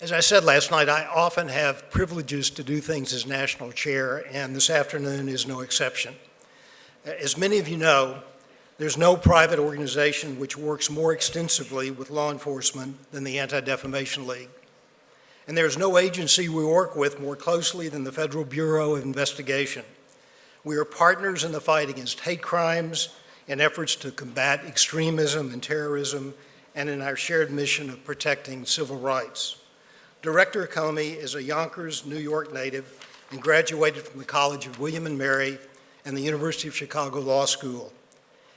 As I said last night, I often have privileges to do things as national chair, and this afternoon is no exception. As many of you know, there's no private organization which works more extensively with law enforcement than the Anti-Defamation League. And there's no agency we work with more closely than the Federal Bureau of Investigation. We are partners in the fight against hate crimes, in efforts to combat extremism and terrorism, and in our shared mission of protecting civil rights. Director Comey is a Yonkers, New York native and graduated from the College of William and Mary and the University of Chicago Law School.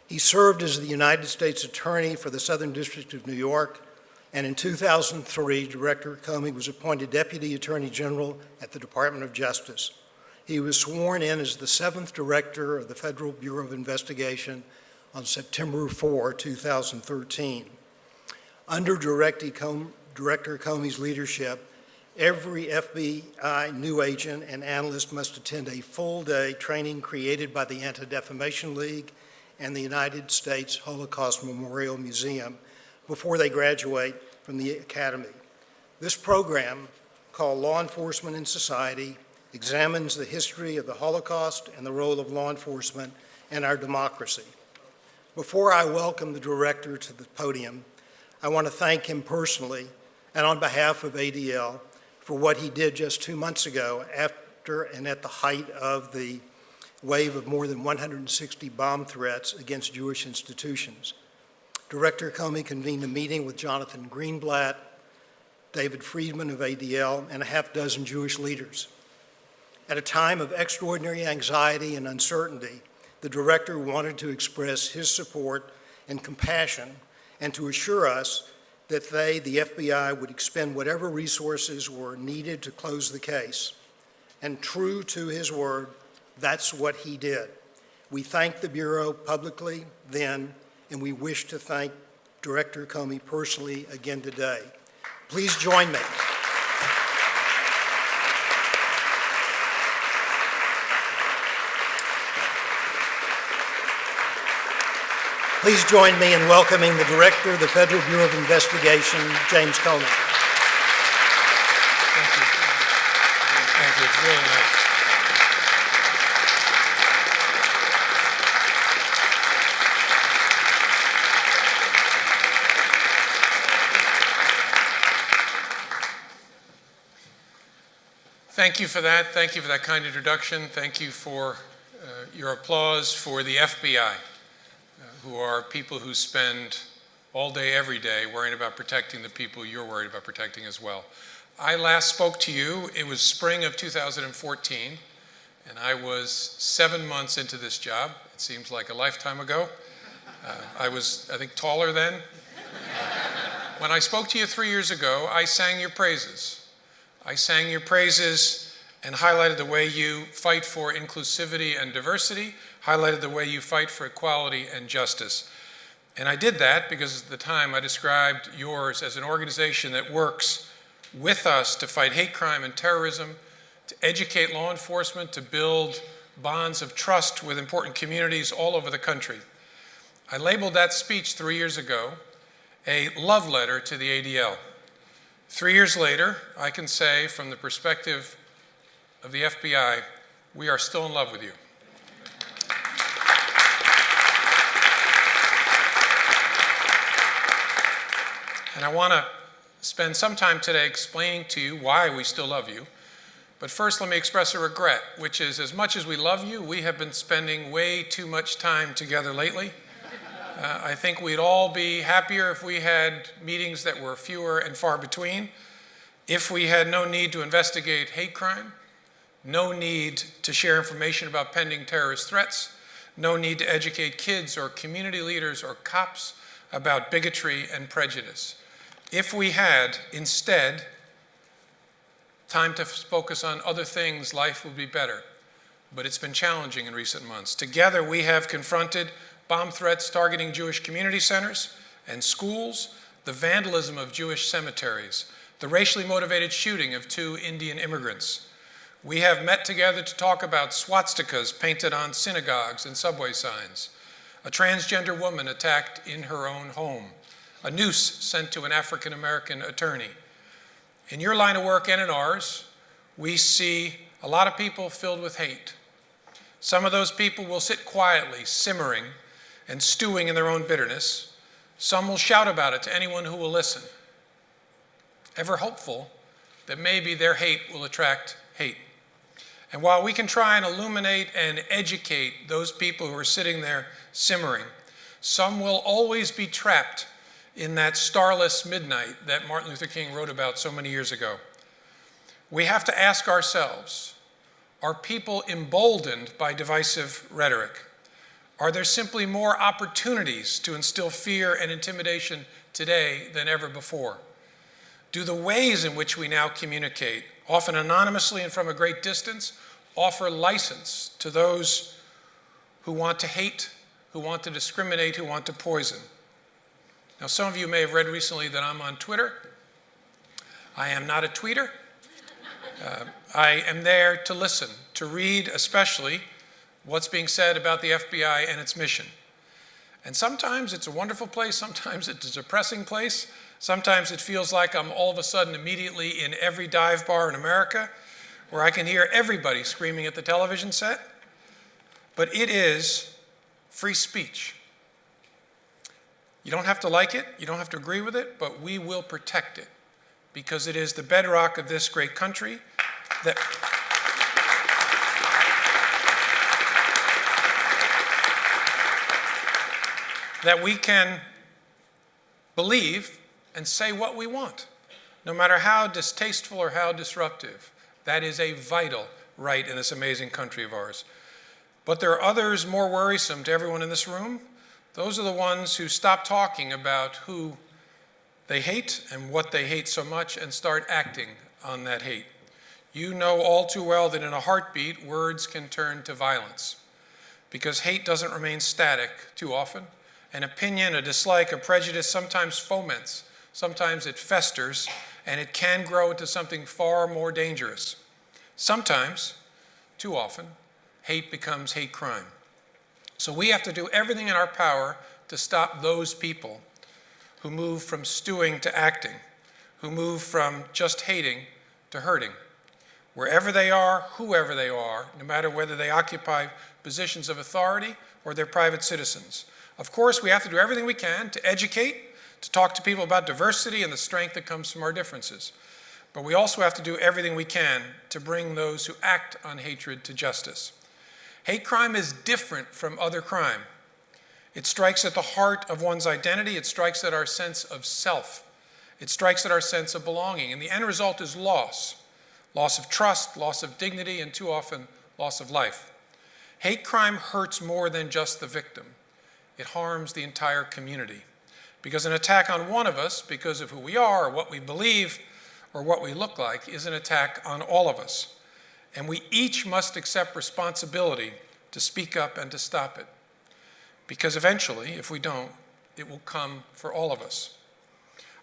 He served as the United States Attorney for the Southern District of New York, and in 2003, Director Comey was appointed Deputy Attorney General at the Department of Justice. He was sworn in as the 7th Director of the Federal Bureau of Investigation on September 4, 2013. Under Director Comey's leadership, every FBI new agent and analyst must attend a full-day training created by the Anti-Defamation League and the United States Holocaust Memorial Museum before they graduate from the academy. This program, called Law Enforcement in Society, examines the history of the Holocaust and the role of law enforcement in our democracy. Before I welcome the director to the podium, I want to thank him personally and on behalf of ADL for what he did just 2 months ago after and at the height of the wave of more than 160 bomb threats against Jewish institutions. Director Comey convened a meeting with Jonathan Greenblatt, David Friedman of ADL, and a half-dozen Jewish leaders. At a time of extraordinary anxiety and uncertainty, the director wanted to express his support and compassion and to assure us that they, the FBI, would expend whatever resources were needed to close the case. And true to his word, that's what he did. We thanked the Bureau publicly then, and we wish to thank Director Comey personally again today. Please join me. Please join me in welcoming the Director of the Federal Bureau of Investigation, James Comey. Thank you. Thank you. It's really nice. Thank you for that. Thank you for that kind introduction. Thank you for your applause for the FBI. Who are people who spend all day, every day, worrying about protecting the people you're worried about protecting as well. I last spoke to you, it was spring of 2014, and I was 7 months into this job. It seems like a lifetime ago. I was, I think, taller then. When I spoke to you 3 years ago, I sang your praises. I sang your praises and highlighted the way you fight for inclusivity and diversity, highlighted the way you fight for equality and justice. And I did that because at the time I described yours as an organization that works with us to fight hate crime and terrorism, to educate law enforcement, to build bonds of trust with important communities all over the country. I labeled that speech 3 years ago a love letter to the ADL. 3 years later, I can say from the perspective of the FBI, we are still in love with you. And I want to spend some time today explaining to you why we still love you. But first, let me express a regret, which is as much as we love you, we have been spending way too much time together lately. I think we'd all be happier if we had meetings that were fewer and far between, if we had no need to investigate hate crime, no need to share information about pending terrorist threats, no need to educate kids or community leaders or cops about bigotry and prejudice. If we had, instead, time to focus on other things, life would be better. But it's been challenging in recent months. Together, we have confronted bomb threats targeting Jewish community centers and schools, the vandalism of Jewish cemeteries, the racially motivated shooting of 2 Indian immigrants. We have met together to talk about swastikas painted on synagogues and subway signs, a transgender woman attacked in her own home, a noose sent to an African-American attorney. In your line of work and in ours, we see a lot of people filled with hate. Some of those people will sit quietly, simmering and stewing in their own bitterness. Some will shout about it to anyone who will listen, ever hopeful that maybe their hate will attract hate. And while we can try and illuminate and educate those people who are sitting there simmering, some will always be trapped in that starless midnight that Martin Luther King wrote about so many years ago. We have to ask ourselves, are people emboldened by divisive rhetoric? Are there simply more opportunities to instill fear and intimidation today than ever before? Do the ways in which we now communicate, often anonymously and from a great distance, offer license to those who want to hate, who want to discriminate, who want to poison? Now, some of you may have read recently that I'm on Twitter. I am not a tweeter. I am there to listen, to read especially what's being said about the FBI and its mission. And sometimes it's a wonderful place, sometimes it's a depressing place, sometimes it feels like I'm all of a sudden immediately in every dive bar in America where I can hear everybody screaming at the television set. But it is free speech. You don't have to like it, you don't have to agree with it, but we will protect it because it is the bedrock of this great country that we can believe and say what we want, no matter how distasteful or how disruptive. That is a vital right in this amazing country of ours. But there are others more worrisome to everyone in this room. Those are the ones who stop talking about who they hate and what they hate so much and start acting on that hate. You know all too well that in a heartbeat, words can turn to violence because hate doesn't remain static too often. An opinion, a dislike, a prejudice sometimes foments, sometimes it festers, and it can grow into something far more dangerous. Sometimes, too often, hate becomes hate crime. So we have to do everything in our power to stop those people who move from stewing to acting, who move from just hating to hurting. Wherever they are, whoever they are, no matter whether they occupy positions of authority or they're private citizens. Of course, we have to do everything we can to educate, to talk to people about diversity and the strength that comes from our differences. But we also have to do everything we can to bring those who act on hatred to justice. Hate crime is different from other crime. It strikes at the heart of one's identity. It strikes at our sense of self. It strikes at our sense of belonging. And the end result is loss. Loss of trust, loss of dignity, and too often, loss of life. Hate crime hurts more than just the victim. It harms the entire community. Because an attack on one of us, because of who we are, or what we believe, or what we look like, is an attack on all of us. And we each must accept responsibility to speak up and to stop it. Because eventually, if we don't, it will come for all of us.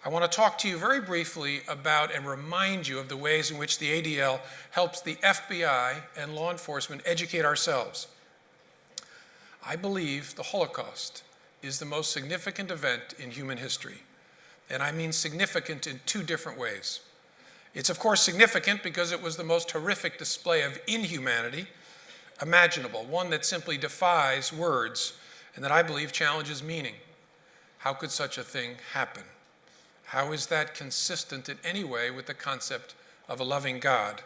I want to talk to you very briefly about and remind you of the ways in which the ADL helps the FBI and law enforcement educate ourselves. I believe the Holocaust is the most significant event in human history. And I mean significant in two different ways. It's of course significant because it was the most horrific display of inhumanity imaginable, one that simply defies words and that I believe challenges meaning. How could such a thing happen? How is that consistent in any way with the concept of a loving God?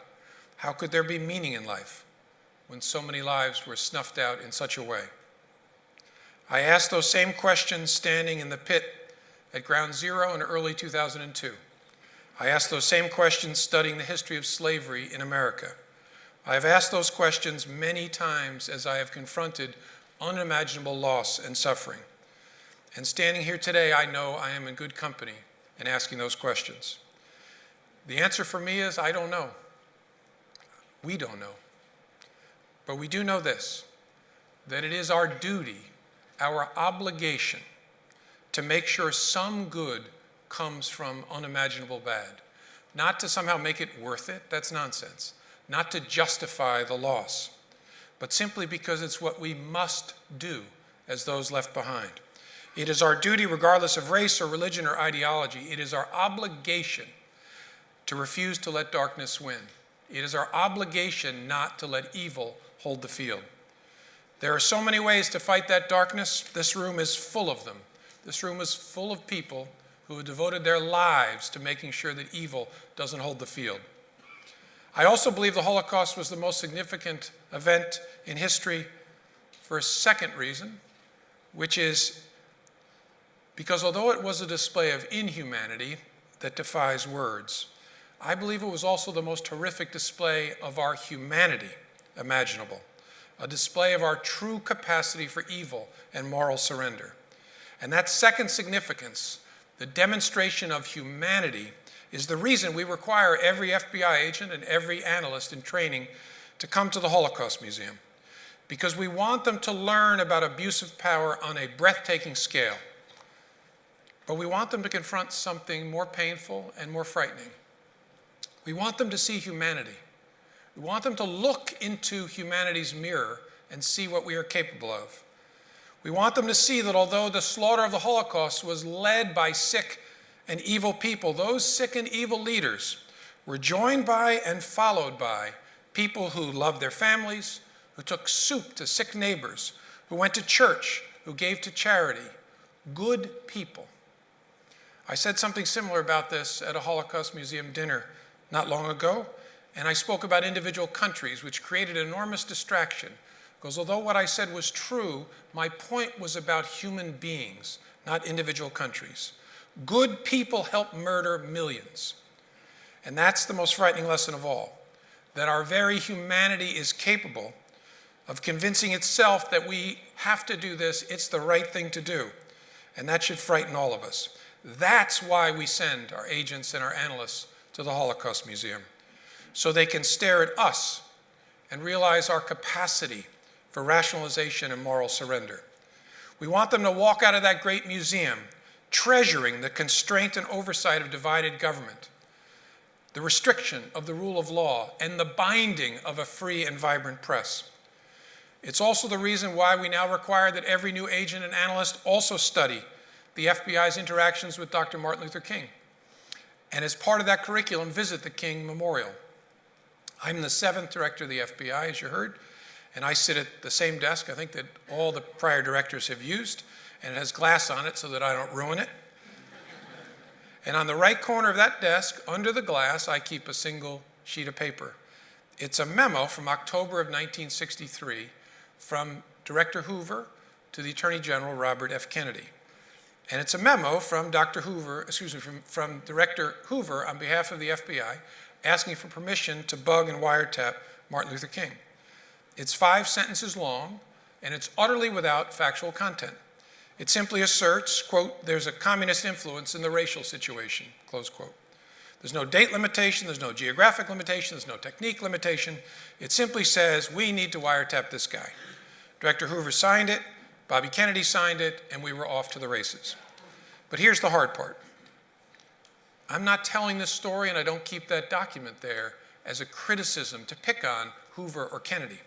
How could there be meaning in life when so many lives were snuffed out in such a way? I asked those same questions standing in the pit at Ground Zero in early 2002. I asked those same questions studying the history of slavery in America. I have asked those questions many times as I have confronted unimaginable loss and suffering. And standing here today, I know I am in good company in asking those questions. The answer for me is I don't know. We don't know. But we do know this, that it is our duty, our obligation, to make sure some good comes from unimaginable bad. Not to somehow make it worth it, that's nonsense. Not to justify the loss, but simply because it's what we must do as those left behind. It is our duty, regardless of race or religion or ideology, it is our obligation to refuse to let darkness win. It is our obligation not to let evil hold the field. There are so many ways to fight that darkness. This room is full of them. This room is full of people who have devoted their lives to making sure that evil doesn't hold the field. I also believe the Holocaust was the most significant event in history for a second reason, which is because although it was a display of inhumanity that defies words, I believe it was also the most horrific display of our humanity imaginable, a display of our true capacity for evil and moral surrender. And that second significance, the demonstration of humanity, is the reason we require every FBI agent and every analyst in training to come to the Holocaust Museum, because we want them to learn about abuse of power on a breathtaking scale. But we want them to confront something more painful and more frightening. We want them to see humanity. We want them to look into humanity's mirror and see what we are capable of. We want them to see that although the slaughter of the Holocaust was led by sick and evil people, those sick and evil leaders were joined by and followed by people who loved their families, who took soup to sick neighbors, who went to church, who gave to charity. Good people. I said something similar about this at a Holocaust Museum dinner not long ago, and I spoke about individual countries, which created enormous distraction, because although what I said was true, my point was about human beings, not individual countries. Good people help murder millions. And that's the most frightening lesson of all, that our very humanity is capable of convincing itself that we have to do this, it's the right thing to do. And that should frighten all of us. That's why we send our agents and our analysts to the Holocaust Museum, so they can stare at us and realize our capacity for rationalization and moral surrender. We want them to walk out of that great museum treasuring the constraint and oversight of divided government, the restriction of the rule of law, and the binding of a free and vibrant press. It's also the reason why we now require that every new agent and analyst also study the FBI's interactions with Dr. Martin Luther King, and as part of that curriculum, visit the King Memorial. I'm the 7th director of the FBI, as you heard, and I sit at the same desk, I think, that all the prior directors have used, and it has glass on it so that I don't ruin it. And on the right corner of that desk, under the glass, I keep a single sheet of paper. It's a memo from October of 1963 from Director Hoover to the Attorney General Robert F. Kennedy. And it's a memo from from Director Hoover on behalf of the FBI asking for permission to bug and wiretap Martin Luther King. It's 5 sentences long, and it's utterly without factual content. It simply asserts, quote, there's a communist influence in the racial situation, close quote. There's no date limitation, there's no geographic limitation, there's no technique limitation. It simply says, we need to wiretap this guy. Director Hoover signed it, Bobby Kennedy signed it, and we were off to the races. But here's the hard part. I'm not telling this story, and I don't keep that document there as a criticism to pick on Hoover or Kennedy.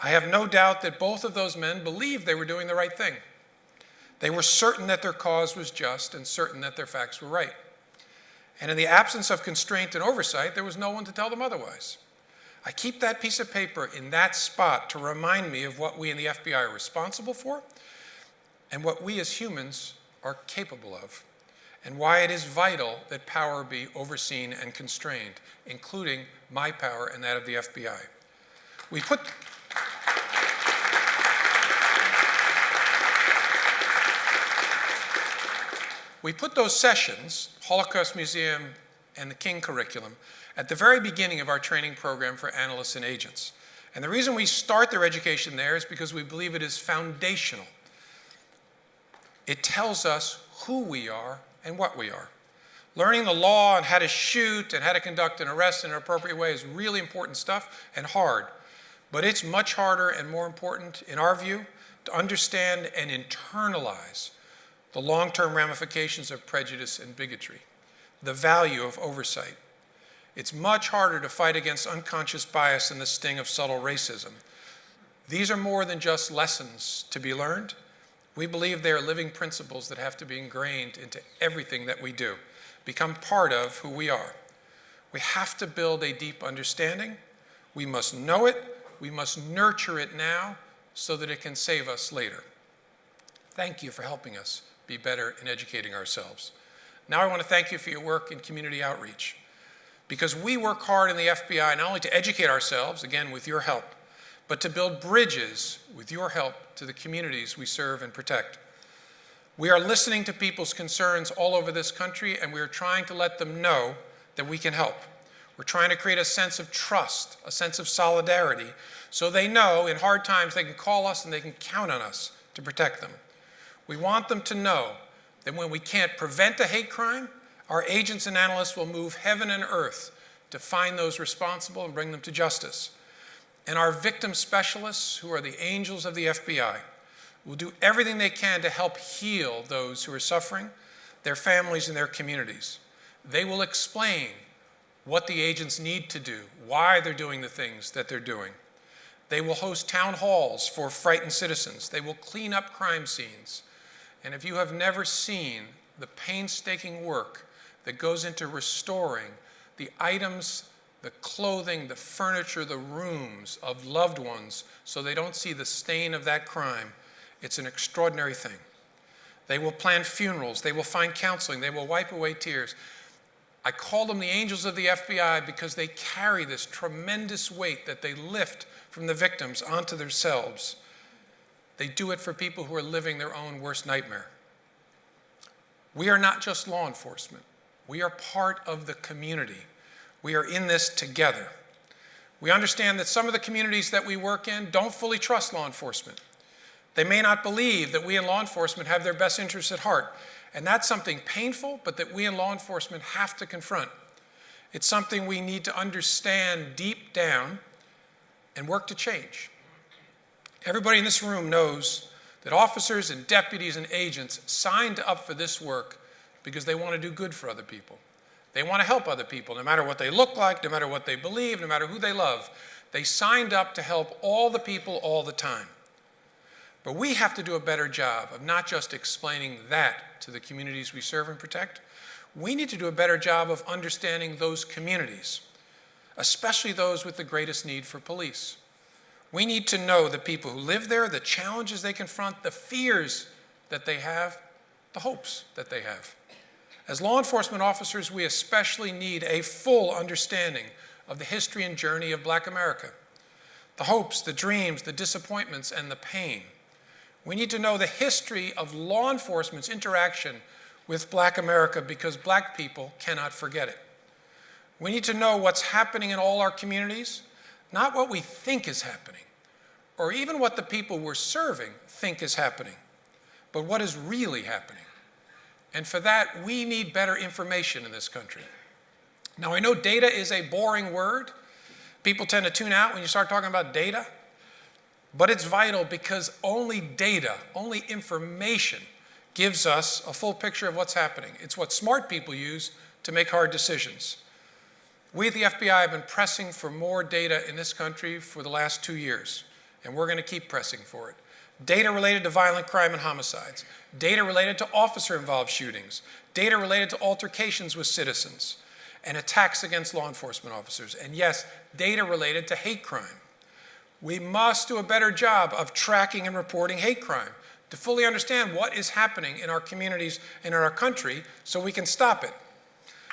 I have no doubt that both of those men believed they were doing the right thing. They were certain that their cause was just and certain that their facts were right. And in the absence of constraint and oversight, there was no one to tell them otherwise. I keep that piece of paper in that spot to remind me of what we in the FBI are responsible for and what we as humans are capable of, and why it is vital that power be overseen and constrained, including my power and that of the FBI. We put those sessions, Holocaust Museum and the King curriculum, at the very beginning of our training program for analysts and agents. And the reason we start their education there is because we believe it is foundational. It tells us who we are and what we are. Learning the law and how to shoot and how to conduct an arrest in an appropriate way is really important stuff and hard. But it's much harder and more important, in our view, to understand and internalize the long-term ramifications of prejudice and bigotry, the value of oversight. It's much harder to fight against unconscious bias and the sting of subtle racism. These are more than just lessons to be learned. We believe they are living principles that have to be ingrained into everything that we do, become part of who we are. We have to build a deep understanding. We must know it. We must nurture it now so that it can save us later. Thank you for helping us be better in educating ourselves. Now I want to thank you for your work in community outreach, because we work hard in the FBI not only to educate ourselves, again with your help, but to build bridges with your help to the communities we serve and protect. We are listening to people's concerns all over this country, and we are trying to let them know that we can help. We're trying to create a sense of trust, a sense of solidarity, so they know in hard times they can call us and they can count on us to protect them. We want them to know that when we can't prevent a hate crime, our agents and analysts will move heaven and earth to find those responsible and bring them to justice. And our victim specialists, who are the angels of the FBI, will do everything they can to help heal those who are suffering, their families and their communities. They will explain what the agents need to do, why they're doing the things that they're doing. They will host town halls for frightened citizens. They will clean up crime scenes. And if you have never seen the painstaking work that goes into restoring the items, the clothing, the furniture, the rooms of loved ones so they don't see the stain of that crime, it's an extraordinary thing. They will plan funerals. They will find counseling. They will wipe away tears. I call them the angels of the FBI because they carry this tremendous weight that they lift from the victims onto themselves. They do it for people who are living their own worst nightmare. We are not just law enforcement. We are part of the community. We are in this together. We understand that some of the communities that we work in don't fully trust law enforcement. They may not believe that we in law enforcement have their best interests at heart. And that's something painful, but that we in law enforcement have to confront. It's something we need to understand deep down and work to change. Everybody in this room knows that officers and deputies and agents signed up for this work because they want to do good for other people. They want to help other people, no matter what they look like, no matter what they believe, no matter who they love. They signed up to help all the people all the time. But we have to do a better job of not just explaining that to the communities we serve and protect. We need to do a better job of understanding those communities, especially those with the greatest need for police. We need to know the people who live there, the challenges they confront, the fears that they have, the hopes that they have. As law enforcement officers, we especially need a full understanding of the history and journey of Black America, the hopes, the dreams, the disappointments, and the pain. We need to know the history of law enforcement's interaction with Black America because Black people cannot forget it. We need to know what's happening in all our communities, not what we think is happening, or even what the people we're serving think is happening, but what is really happening. And for that, we need better information in this country. Now, I know data is a boring word. People tend to tune out when you start talking about data. But it's vital because only data, only information gives us a full picture of what's happening. It's what smart people use to make hard decisions. We at the FBI have been pressing for more data in this country for the last 2 years, and we're going to keep pressing for it. Data related to violent crime and homicides, data related to officer-involved shootings, data related to altercations with citizens, and attacks against law enforcement officers, and yes, data related to hate crime. We must do a better job of tracking and reporting hate crime to fully understand what is happening in our communities and in our country so we can stop it.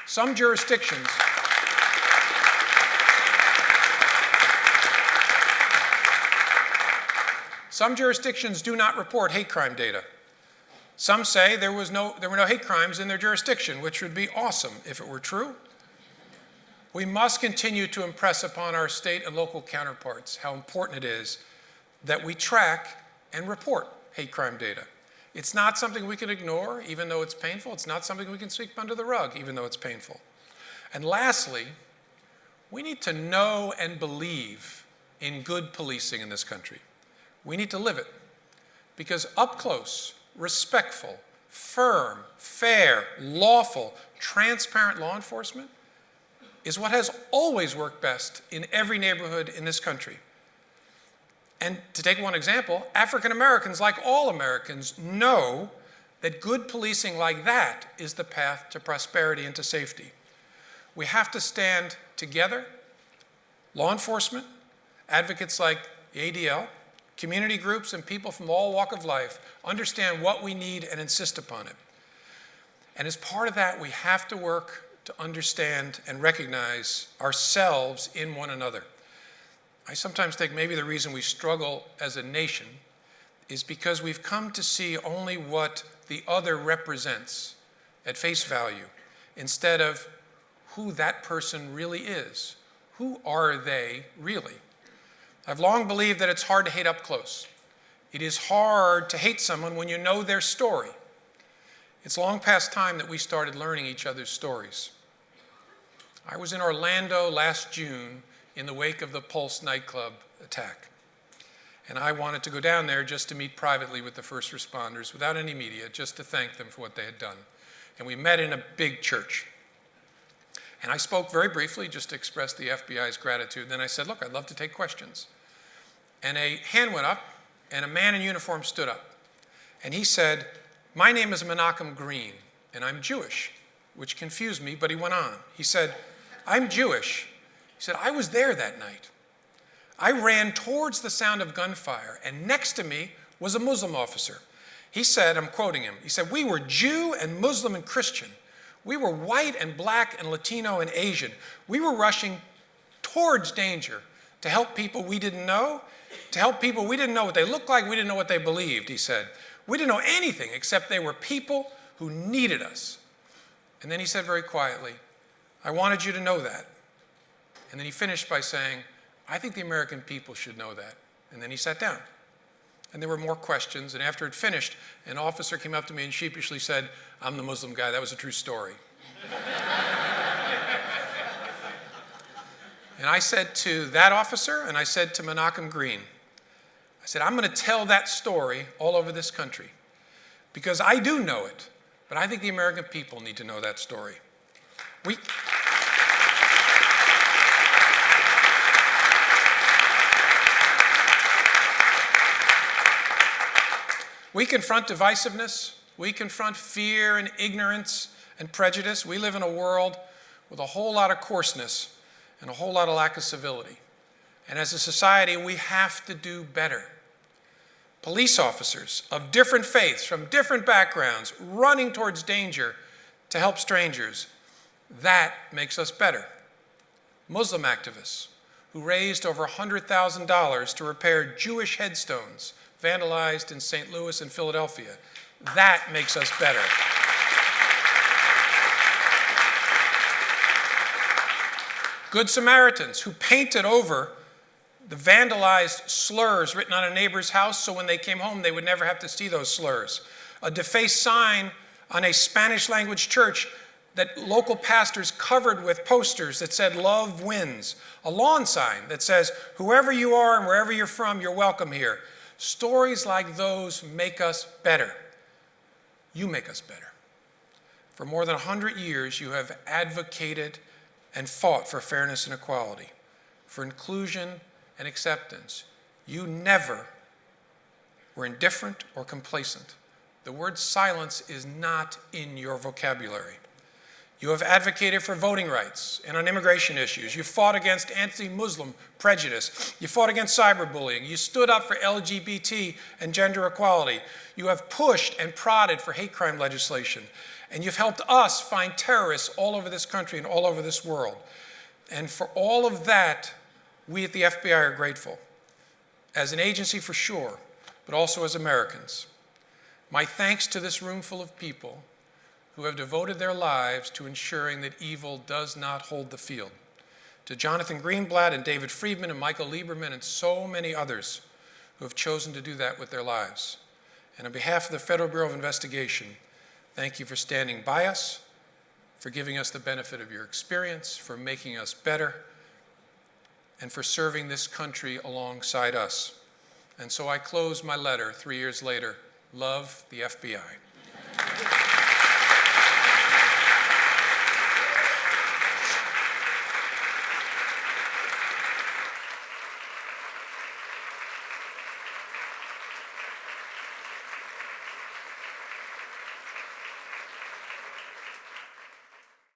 Some jurisdictions do not report hate crime data. Some say there were no hate crimes in their jurisdiction, which would be awesome if it were true. We must continue to impress upon our state and local counterparts how important it is that we track and report hate crime data. It's not something we can ignore, even though it's painful. It's not something we can sweep under the rug, even though it's painful. And lastly, we need to know and believe in good policing in this country. We need to live it, because up close, respectful, firm, fair, lawful, transparent law enforcement is what has always worked best in every neighborhood in this country. And to take one example, African Americans, like all Americans, know that good policing like that is the path to prosperity and to safety. We have to stand together, law enforcement, advocates like the ADL, community groups, and people from all walks of life understand what we need and insist upon it. And as part of that, we have to work to understand and recognize ourselves in one another. I sometimes think maybe the reason we struggle as a nation is because we've come to see only what the other represents at face value, instead of who that person really is. Who are they really? I've long believed that it's hard to hate up close. It is hard to hate someone when you know their story. It's long past time that we started learning each other's stories. I was in Orlando last June in the wake of the Pulse nightclub attack. And I wanted to go down there just to meet privately with the first responders, without any media, just to thank them for what they had done. And we met in a big church. And I spoke very briefly just to express the FBI's gratitude. Then I said, look, I'd love to take questions. And a hand went up, and a man in uniform stood up. And he said, my name is Menachem Green, and I'm Jewish, which confused me, but he went on. He said, I'm Jewish. He said, I was there that night. I ran towards the sound of gunfire, and next to me was a Muslim officer. He said, I'm quoting him, he said, we were Jew and Muslim and Christian. We were white and black and Latino and Asian. We were rushing towards danger to help people we didn't know, to help people we didn't know what they looked like, we didn't know what they believed, he said. We didn't know anything except they were people who needed us. And then he said very quietly, I wanted you to know that. And then he finished by saying, I think the American people should know that. And then he sat down. And there were more questions, and after it finished, an officer came up to me and sheepishly said, I'm the Muslim guy, that was a true story. And I said to that officer, and I said to Menachem Green, I said, I'm going to tell that story all over this country, because I do know it, but I think the American people need to know that story. We confront divisiveness, we confront fear and ignorance and prejudice. We live in a world with a whole lot of coarseness and a whole lot of lack of civility. And as a society, we have to do better. Police officers of different faiths, from different backgrounds, running towards danger to help strangers, that makes us better. Muslim activists who raised over $100,000 to repair Jewish headstones vandalized in St. Louis and Philadelphia. That makes us better. Good Samaritans who painted over the vandalized slurs written on a neighbor's house so when they came home they would never have to see those slurs. A defaced sign on a Spanish language church that local pastors covered with posters that said, love wins. A lawn sign that says, whoever you are and wherever you're from, you're welcome here. Stories like those make us better. You make us better. For more than 100 years, you have advocated and fought for fairness and equality, for inclusion and acceptance. You never were indifferent or complacent. The word silence is not in your vocabulary. You have advocated for voting rights and on immigration issues. You fought against anti-Muslim prejudice. You fought against cyberbullying. You stood up for LGBT and gender equality. You have pushed and prodded for hate crime legislation. And you've helped us find terrorists all over this country and all over this world. And for all of that, we at the FBI are grateful. As an agency for sure, but also as Americans. My thanks to this room full of people who have devoted their lives to ensuring that evil does not hold the field. To Jonathan Greenblatt and David Friedman and Michael Lieberman and so many others who have chosen to do that with their lives. And on behalf of the Federal Bureau of Investigation, thank you for standing by us, for giving us the benefit of your experience, for making us better, and for serving this country alongside us. And so I close my letter 3 years later, love the FBI.